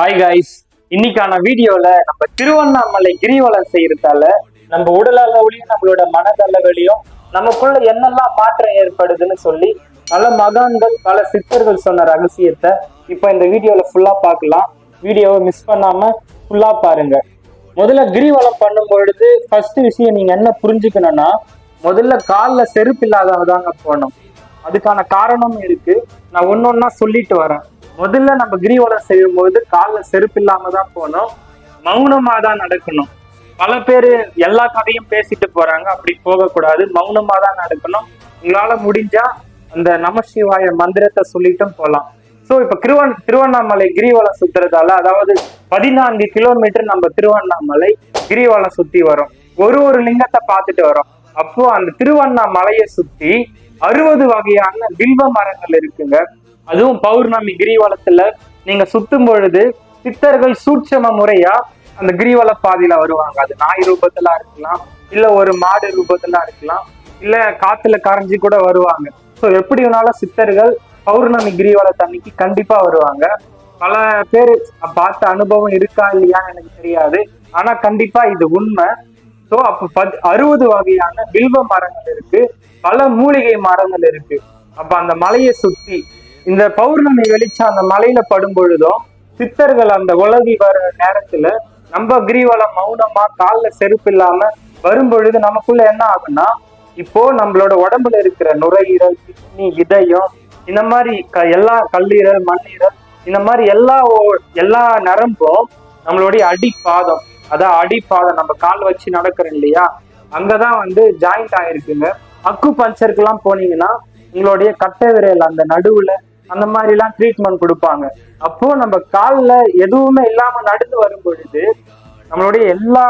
Hi guys, இன்னைக்கான வீடியோல நம்ம திருவண்ணாமலை கிரிவலம் செய்யறதால நம்ம உடல் அளவுலயும் நம்மளோட மனதளவுலயும் நமக்குள்ள என்னெல்லாம் மாற்றம் ஏற்படுதுன்னு சொல்லி பல மகான்கள் பல சித்தர்கள் சொன்ன ரகசியத்தை இப்ப இந்த வீடியோல ஃபுல்லா பார்க்கலாம். வீடியோவை மிஸ் பண்ணாம ஃபுல்லா பாருங்க. முதல்ல கிரிவலம் பண்ணும் பொழுது ஃபர்ஸ்ட் விஷயம் நீங்க என்ன புரிஞ்சுக்கணும்னா, முதல்ல காலில் செருப்பு இல்லாதவதாங்க போகணும். அதுக்கான காரணமும் இருக்கு, நான் ஒன்னொன்னா சொல்லிட்டு வரேன். முதல்ல நம்ம கிரிவலம் செய்யும் போது காலில் செருப்பு இல்லாம தான் போகணும், மௌனமா தான் நடக்கணும். பல பேரு எல்லா கதையும் பேசிட்டு போறாங்க, அப்படி போகக்கூடாது, மௌனமா தான் நடக்கணும். உங்களால முடிஞ்சா அந்த நமசிவாய மந்திரத்தை சொல்லிட்டும் போகலாம். ஸோ இப்ப திருவண்ணாமலை கிரிவலம் சுத்துறதால, அதாவது 14 கிலோமீட்டர் நம்ம திருவண்ணாமலை கிரிவலம் சுத்தி வரும், ஒரு லிங்கத்தை பார்த்துட்டு வரோம். அப்போ அந்த திருவண்ணாமலையை சுத்தி 60 வகையான வில்வ மரங்கள் இருக்குங்க. அதுவும் பௌர்ணமி கிரிவலத்துல நீங்க சுத்தும் பொழுது சித்தர்கள் சூட்சம முறையா அந்த கிரிவல பாதையில வருவாங்க. அது நாய் ரூபத்துல இருக்கலாம், இல்ல ஒரு மாடு ரூபத்துல இருக்கலாம், இல்ல காத்துல கரைஞ்சி கூட வருவாங்க. ஸோ எப்படி வேணாலும் சித்தர்கள் பௌர்ணமி கிரிவலத்து அன்னைக்கு கண்டிப்பா வருவாங்க. பல பேர் பார்த்த அனுபவம் இருக்கா இல்லையான்னு எனக்கு தெரியாது, ஆனா கண்டிப்பா இது உண்மை. ஸோ அப்ப 60 வகையான வில்வ மரங்கள் இருக்கு, பல மூலிகை மரங்கள் இருக்கு. அப்ப அந்த மலையை சுத்தி இந்த பௌர்ணமி வெளிச்சம் அந்த மலையில படும் பொழுதும் சித்தர்கள் அந்த உலகி வர நேரத்துல நம்ம கிரிவலம் மௌனமா காலில் செருப்பு இல்லாம வரும் பொழுது நமக்குள்ள என்ன ஆகும்னா, இப்போ நம்மளோட உடம்புல இருக்கிற நுரையீரல், கிட்னி, இதயம், இந்த மாதிரி எல்லா கல்லீரல், மண்ணீரல், இந்த மாதிரி எல்லா நரம்பும் நம்மளுடைய அடிப்பாதம், அதான் அடிப்பாதம் நம்ம கால் வச்சு நடக்கிறோம் இல்லையா, அங்கதான் ஜாயிண்ட் ஆயிருக்குங்க. அக்கு பஞ்சருக்கு எல்லாம் போனீங்கன்னா உங்களுடைய கட்டை விரல் அந்த நடுவுல அந்த மாதிரி எல்லாம் ட்ரீட்மெண்ட் கொடுப்பாங்க. அப்போ நம்ம காலில் எதுவுமே இல்லாம நடந்து வரும் பொழுது நம்மளுடைய எல்லா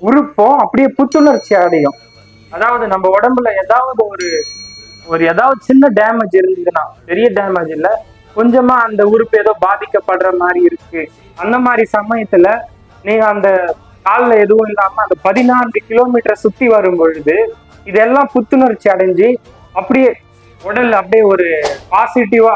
உறுப்பும் அப்படியே புத்துணர்ச்சி அடையும். அதாவது நம்ம உடம்புல ஏதாவது ஏதாவது சின்ன டேமேஜ் இருந்ததுன்னா, பெரிய டேமேஜ் இல்லை, கொஞ்சமா அந்த உறுப்பு ஏதோ பாதிக்கப்படுற மாதிரி இருக்கு, அந்த மாதிரி சமயத்துல நீங்க அந்த காலில் எதுவும் இல்லாம அந்த 14 கிலோமீட்டர் சுத்தி வரும் பொழுது இதெல்லாம் புத்துணர்ச்சி அடைஞ்சு அப்படியே உடல் அப்படியே ஒரு பாசிட்டிவா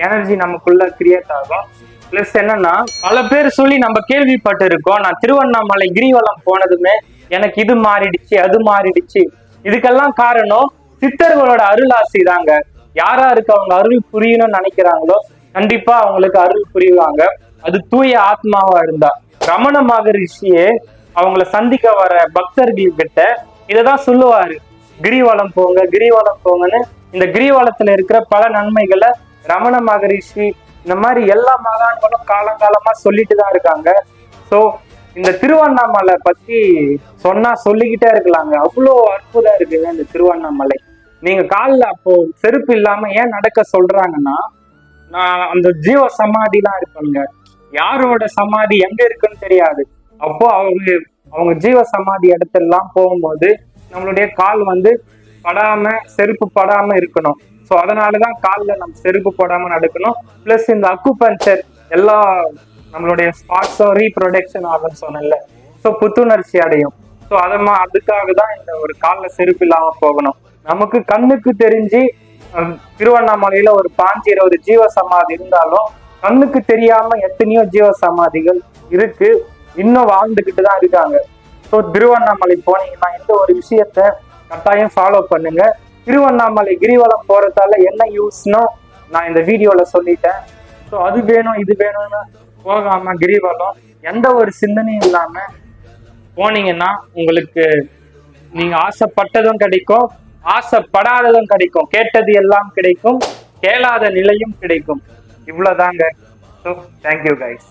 எனர்ஜி நமக்குள்ள கிரியேட் ஆகும். பிளஸ் என்னன்னா, பல பேர் சொல்லி நம்ம கேள்விப்பட்டு இருக்கோம், நான் திருவண்ணாமலை கிரிவலம் போனதுமே எனக்கு இது மாறிடுச்சு அது மாறிடுச்சு. இதுக்கெல்லாம் காரணம் சித்தர்களோட அருளாசி தாங்க. யாருக்கு அவங்க அருள் புரியணும்னு நினைக்கிறாங்களோ கண்டிப்பா அவங்களுக்கு அருள் புரிவாங்க, அது தூய ஆத்மாவா இருந்தா. ரமண மகரிஷியே அவங்கள சந்திக்க வர பக்தர்கள் கிட்ட இததான் சொல்லுவாரு, கிரிவலம் போங்க கிரிவலம் போங்கன்னு. இந்த கிரிவலத்துல இருக்கிற பல நன்மைகளை ரமண மகரிஷி இந்த மாதிரி எல்லா மகான்களும் காலங்காலமா சொல்லிட்டு தான் இருக்காங்க. ஸோ இந்த திருவண்ணாமலை பத்தி சொன்னா சொல்லிக்கிட்டே இருக்கலாங்க, அவ்வளோ அற்புதம் இருக்குங்க இந்த திருவண்ணாமலை. நீங்க காலில் அப்போ செருப்பு இல்லாம ஏன் நடக்க சொல்றாங்கன்னா, நான் அந்த ஜீவ சமாதிலாம் இருப்பாங்க, யாரோட சமாதி எங்க இருக்குன்னு தெரியாது. அப்போ அவங்க ஜீவ சமாதி இடத்தெல்லாம் போகும்போது நம்மளுடைய கால் படாம செருப்பு படாம இருக்கணும். ஸோ அதனாலதான் காலில் நம்ம செருப்பு போடாம நடக்கணும். பிளஸ் இந்த அக்குபஞ்சர் எல்லா நம்மளுடைய ஸ்பாட்ஸும் ரீப்ரொடக்ஷன் ஆகும்னு சொன்னேன்ல, ஸோ புத்துணர்ச்சி அடையும். ஸோ அதுக்காக தான் இந்த ஒரு காலில் செருப்பு இல்லாம போகணும். நமக்கு கண்ணுக்கு தெரிஞ்சு திருவண்ணாமலையில ஒரு 5-20 ஜீவ சமாதி இருந்தாலும் கண்ணுக்கு தெரியாம எத்தனையோ ஜீவ சமாதிகள் இருக்கு, இன்னும் வாழ்ந்துகிட்டு தான் இருக்காங்க. ஸோ திருவண்ணாமலை போனீங்கன்னா இந்த ஒரு விஷயத்த கட்டாயம் ஃபாலோ பண்ணுங்க. திருவண்ணாமலை கிரிவலம் போறதால என்ன யூஸ்னோ நான் இந்த வீடியோல சொல்லிட்டேன். ஸோ அது வேணும் இது வேணும்னு போகாம கிரிவலம் எந்த ஒரு சிந்தனையும் இல்லாம போனீங்கன்னா உங்களுக்கு நீங்க ஆசைப்பட்டதும் கிடைக்கும், ஆசைப்படாததும் கிடைக்கும், கேட்டது எல்லாம் கிடைக்கும், கேளாத நிலையும் கிடைக்கும். இவ்வளவுதாங்க. So thank you guys.